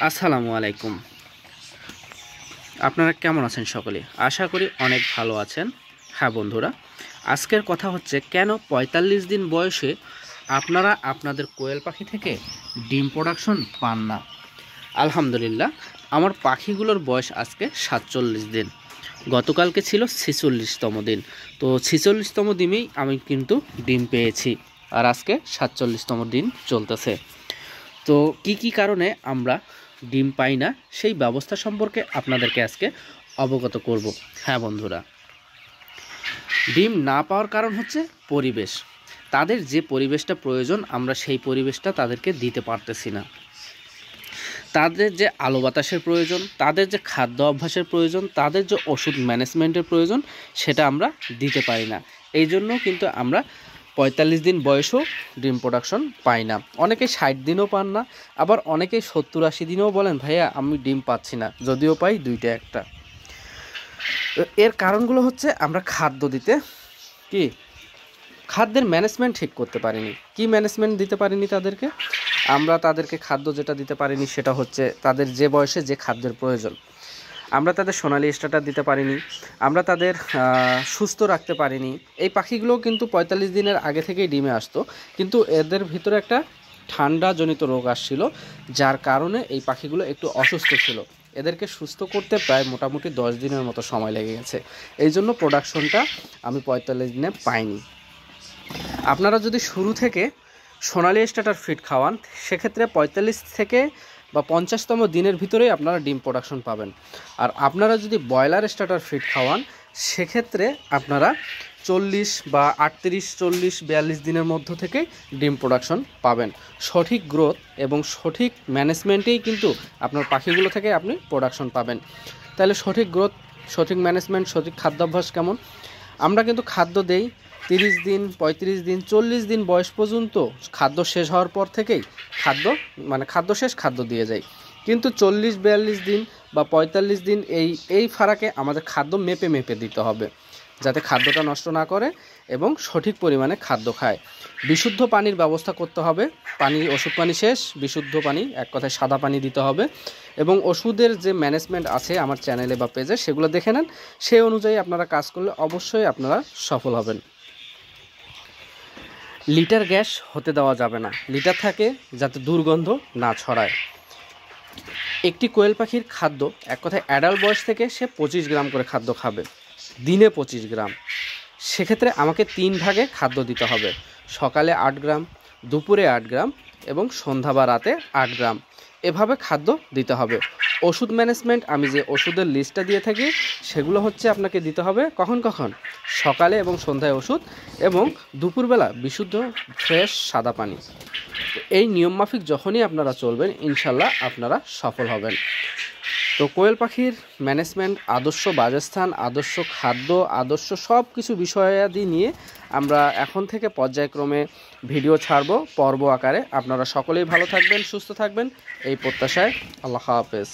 আসসালামু আলাইকুম। আপনারা কেমন আছেন সকলে? আশা করি অনেক ভালো আছেন। হ্যাঁ বন্ধুরা, আজকের কথা হচ্ছে কেন ৪৫ দিন বয়সে আপনারা আপনাদের কোয়েল পাখি থেকে ডিম প্রোডাকশন পান না। আলহামদুলিল্লাহ, আমার পাখিগুলোর বয়স আজকে ৪৭ দিন। গতকালকে ছিল ৪৬তম দিন। তো ৪৬তম দিনেই আমি কিন্তু ডিম পেয়েছি, আর আজকে ৪৭তম দিন চলতেছে। তো কি কারণে আমরা ডিম পাই না সেই ব্যবস্থা সম্পর্কে আপনাদেরকে আজকে অবগত করব। হ্যাঁ বন্ধুরা, ডিম না পাওয়ার কারণ হচ্ছে পরিবেশ। তাদের যে পরিবেশটা প্রয়োজন আমরা সেই পরিবেশটা তাদেরকে দিতে পারতেছি না। তাদের যে আলো বাতাসের প্রয়োজন, তাদের যে খাদ্য অভ্যাসের প্রয়োজন, তাদের যে ওষুধ ম্যানেজমেন্টের প্রয়োজন, সেটা আমরা দিতে পারি না। এই জন্য কিন্তু আমরা ৪৫ দিন বয়সেও ডিম প্রোডাকশন পাই না। অনেকে ৬০ দিনও পান না, আবার অনেকে ৭০-৮০ দিনেও বলেন ভাইয়া আমি ডিম পাচ্ছি না, যদিও পাই দুইটা একটা। এর কারণগুলো হচ্ছে আমরা খাদ্য দিতে খাদ্যের ম্যানেজমেন্ট ঠিক করতে পারিনি। কি ম্যানেজমেন্ট দিতে পারিনি তাদেরকে? আমরা তাদেরকে খাদ্য যেটা দিতে পারিনি সেটা হচ্ছে তাদের যে বয়সে যে খাদ্যের প্রয়োজন। আমরা তাদের সোনালি স্টার্টার দিতে পারিনি, আমরা তাদের সুস্থ রাখতে পারিনি। এই পাখিগুলোও কিন্তু ৪৫ দিনের আগে থেকেই ডিমে আসতো, কিন্তু এদের ভিতরে একটা ঠান্ডাজনিত রোগ আসছিল, যার কারণে এই পাখিগুলো একটু অসুস্থ ছিল। এদেরকে সুস্থ করতে প্রায় মোটামুটি 10 দিনের মতো সময় লেগে গেছে। এই জন্য প্রোডাকশনটা আমি ৪৫ দিনে পাইনি। আপনারা যদি শুরু থেকে সোনালি স্টার্টার ফিড খাওয়ান, সেক্ষেত্রে ৪৫ থেকে বা ৫০তম দিনের ভিতরেই আপনারা ডিম প্রোডাকশন পাবেন। আর আপনারা যদি ব্রয়লার স্টার্টার ফিড খাওয়ান, সেক্ষেত্রে আপনারা ৪০ বা ৩৮, ৪০, ৪২ দিনের মধ্য থেকেই ডিম প্রোডাকশন পাবেন। সঠিক গ্রোথ এবং সঠিক ম্যানেজমেন্টেই কিন্তু আপনার পাখিগুলো থেকে আপনি প্রোডাকশন পাবেন। তাহলে সঠিক গ্রোথ, সঠিক ম্যানেজমেন্ট, সঠিক খাদ্যাভ্যাস কেমন? আমরা কিন্তু খাদ্য দেই ৩০ দিন, ৩৫ দিন, ৪০ দিন বয়স পর্যন্ত। খাদ্য শেষ হওয়ার পর থেকেই খাদ্য শেষ, খাদ্য দিয়ে যাই। কিন্তু ৪০-৪২ দিন বা ৪৫ দিন এই ফারাকে আমাদের খাদ্য মেপে দিতে হবে, যাতে খাদ্যটা নষ্ট না করে এবং সঠিক পরিমাণে খাদ্য খায়। বিশুদ্ধ পানির ব্যবস্থা করতে হবে। ওষুধ পানি শেষ, বিশুদ্ধ পানি, এক কথায় সাদা পানি দিতে হবে। এবং ওষুধের যে ম্যানেজমেন্ট আছে আমার চ্যানেলে বা পেজে, সেগুলো দেখে নেন। সেই অনুযায়ী আপনারা কাজ করলে অবশ্যই আপনারা সফল হবেন। লিটার গ্যাস হতে দেওয়া যাবে না। লিটার থাকে যাতে দুর্গন্ধ না ছড়ায়। একটি কোয়েল পাখির খাদ্য, এক কথায় অ্যাডাল্ট বয়স থেকে সে 25 গ্রাম করে খাদ্য খাবে, দিনে 25 গ্রাম। সেক্ষেত্রে আমাকে 3 ভাগে খাদ্য দিতে হবে। সকালে 8 গ্রাম, দুপুরে 8 গ্রাম এবং সন্ধ্যা বা রাতে 8 গ্রাম। এভাবে খাদ্য দিতে হবে। ওষুধ ম্যানেজমেন্ট, আমি যে ওষুধের লিস্টটা দিয়ে থাকি, সেগুলো হচ্ছে আপনাকে দিতে হবে কখন? সকালে এবং সন্ধ্যায় ওষুধ, এবং দুপুরবেলা বিশুদ্ধ ফ্রেশ সাদা পানি। এই নিয়মমাফিক যখনই আপনারা চলবেন, ইনশাল্লাহ আপনারা সফল হবেন। তো কোয়েল পাখির ম্যানেজমেন্ট, আদর্শ বাসস্থান, আদর্শ খাদ্য, আদর্শ সব কিছু বিষয়াদি নিয়ে আমরা এখন থেকে পর্যায়ক্রমে ভিডিও ছাড়ব পর্ব আকারে। আপনারা সকলেই ভালো থাকবেন, সুস্থ থাকবেন, এই প্রত্যাশায়। আল্লাহ হাফেজ।